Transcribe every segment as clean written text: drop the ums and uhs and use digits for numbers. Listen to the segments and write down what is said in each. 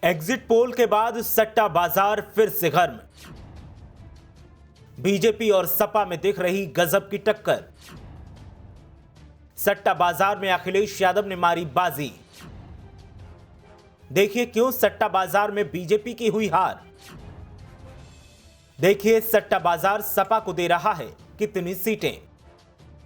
Exit poll के बाद सट्टा बाजार फिर से गर्म। बीजेपी और सपा में दिख रही गजब की टक्कर। सट्टा बाजार में अखिलेश यादव ने मारी बाजी। देखिए क्यों सट्टा बाजार में बीजेपी की हुई हार। देखिए सट्टा बाजार सपा को दे रहा है कितनी सीटें।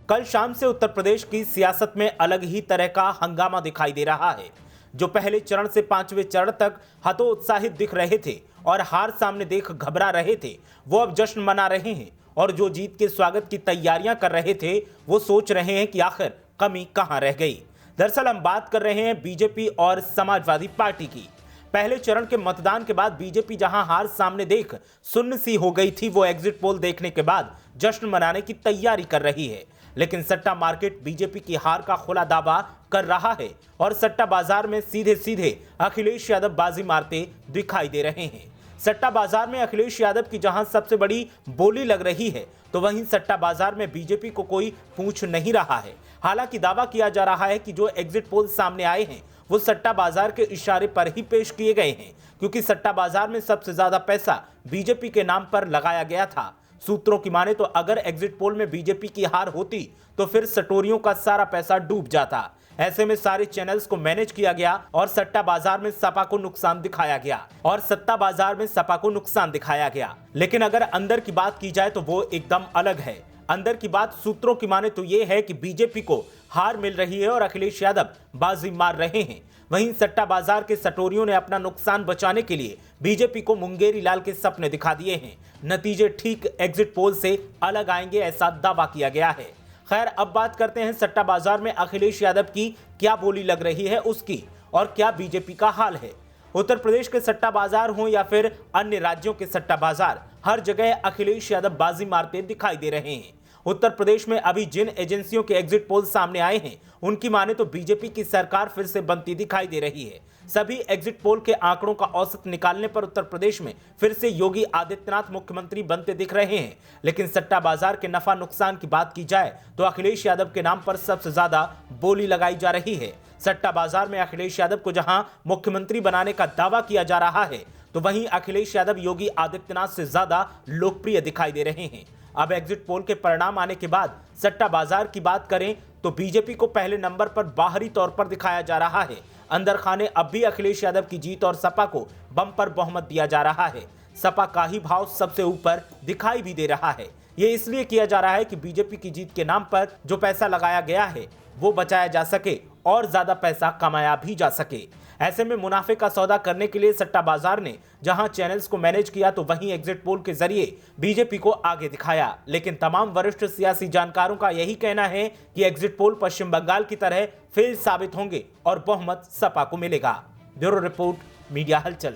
कल शाम से उत्तर प्रदेश की सियासत में अलग ही तरह का हंगामा दिखाई दे रहा है। जो पहले चरण से पांचवें चरण तक हतोत्साहित दिख रहे थे और हार सामने देख घबरा रहे थे, वो अब जश्न मना रहे हैं। और जो जीत के स्वागत की तैयारियां कर रहे थे, वो सोच रहे हैं कि आखिर कमी कहां रह गई। दरअसल हम बात कर रहे हैं बीजेपी और समाजवादी पार्टी की। पहले चरण के मतदान के बाद बीजेपी जहां हार सामने देख सुन्न सी हो गई थी, वो एग्जिट पोल देखने के बाद जश्न मनाने की तैयारी कर रही है। लेकिन सट्टा मार्केट बीजेपी की हार का खुला दावा कर रहा है और सट्टा बाजार में सीधे सीधे अखिलेश यादव बाजी मारते दिखाई दे रहे हैं। सट्टा बाजार में अखिलेश यादव की जहां सबसे बड़ी बोली लग रही है, तो वहीं सट्टा बाजार में बीजेपी को कोई पूछ नहीं रहा है। हालांकि दावा किया जा रहा है कि जो एग्जिट पोल सामने आए हैं, वो सट्टा बाजार के इशारे पर ही पेश किए गए हैं, क्योंकि सट्टा बाजार में सबसे ज्यादा पैसा बीजेपी के नाम पर लगाया गया था। सूत्रों की माने तो अगर एग्जिट पोल में बीजेपी की हार होती, तो फिर सटोरियों का सारा पैसा डूब जाता। ऐसे में सारे चैनल्स को मैनेज किया गया और सट्टा बाजार में सपा को नुकसान दिखाया गया लेकिन अगर अंदर की बात की जाए तो वो एकदम अलग है। अंदर की बात सूत्रों की माने तो ये है कि बीजेपी को हार मिल रही है और अखिलेश यादव बाजी मार रहे हैं। वहीं सट्टा बाजार के सटोरियों ने अपना नुकसान बचाने के लिए बीजेपी को मुंगेरी लाल के सपने दिखा दिए हैं। नतीजे ठीक एग्जिट पोल से अलग आएंगे, ऐसा दावा किया गया है। खैर, अब बात करते हैं सट्टा बाजार में अखिलेश यादव की क्या बोली लग रही है उसकी, और क्या बीजेपी का हाल है। उत्तर प्रदेश के सट्टा बाजार हो या फिर अन्य राज्यों के सट्टा बाजार, हर जगह अखिलेश यादव बाजी मारते दिखाई दे रहे हैं। उत्तर प्रदेश में अभी जिन एजेंसियों के एग्जिट पोल सामने आए हैं, उनकी माने तो बीजेपी की सरकार फिर से बनती दिखाई दे रही है। सभी एग्जिट पोल के आंकड़ों का औसत निकालने पर उत्तर प्रदेश में फिर से योगी आदित्यनाथ मुख्यमंत्री बनते दिख रहे हैं। लेकिन सट्टा बाजार के नफा नुकसान की बात की जाए तो अखिलेश यादव के नाम पर सबसे ज्यादा बोली लगाई जा रही है। सट्टा बाजार में अखिलेश यादव को जहां मुख्यमंत्री बनाने का दावा किया जा रहा है, तो वहीं अखिलेश यादव योगी आदित्यनाथ से ज्यादा लोकप्रिय दिखाई दे रहे हैं। अब एग्जिट पोल के परिणाम आने के बाद सट्टा बाजार की बात करें तो बीजेपी को पहले नंबर पर बाहरी तौर पर दिखाया जा रहा है। अंदर खाने अब भी अखिलेश यादव की जीत और सपा को बम्पर बहुमत दिया जा रहा है। सपा का ही भाव सबसे ऊपर दिखाई भी दे रहा है। ये इसलिए किया जा रहा है कि बीजेपी की जीत के नाम पर जो पैसा लगाया गया है, वो बचाया जा सके और ज्यादा पैसा कमाया भी जा सके। ऐसे में मुनाफे का सौदा करने के लिए सट्टा बाजार ने जहां चैनल्स को मैनेज किया, तो वहीं एग्जिट पोल के जरिए बीजेपी को आगे दिखाया। लेकिन तमाम वरिष्ठ सियासी जानकारों का यही कहना है कि एग्जिट पोल पश्चिम बंगाल की तरह फेल साबित होंगे और बहुमत सपा को मिलेगा। ब्यूरो रिपोर्ट, मीडिया हलचल।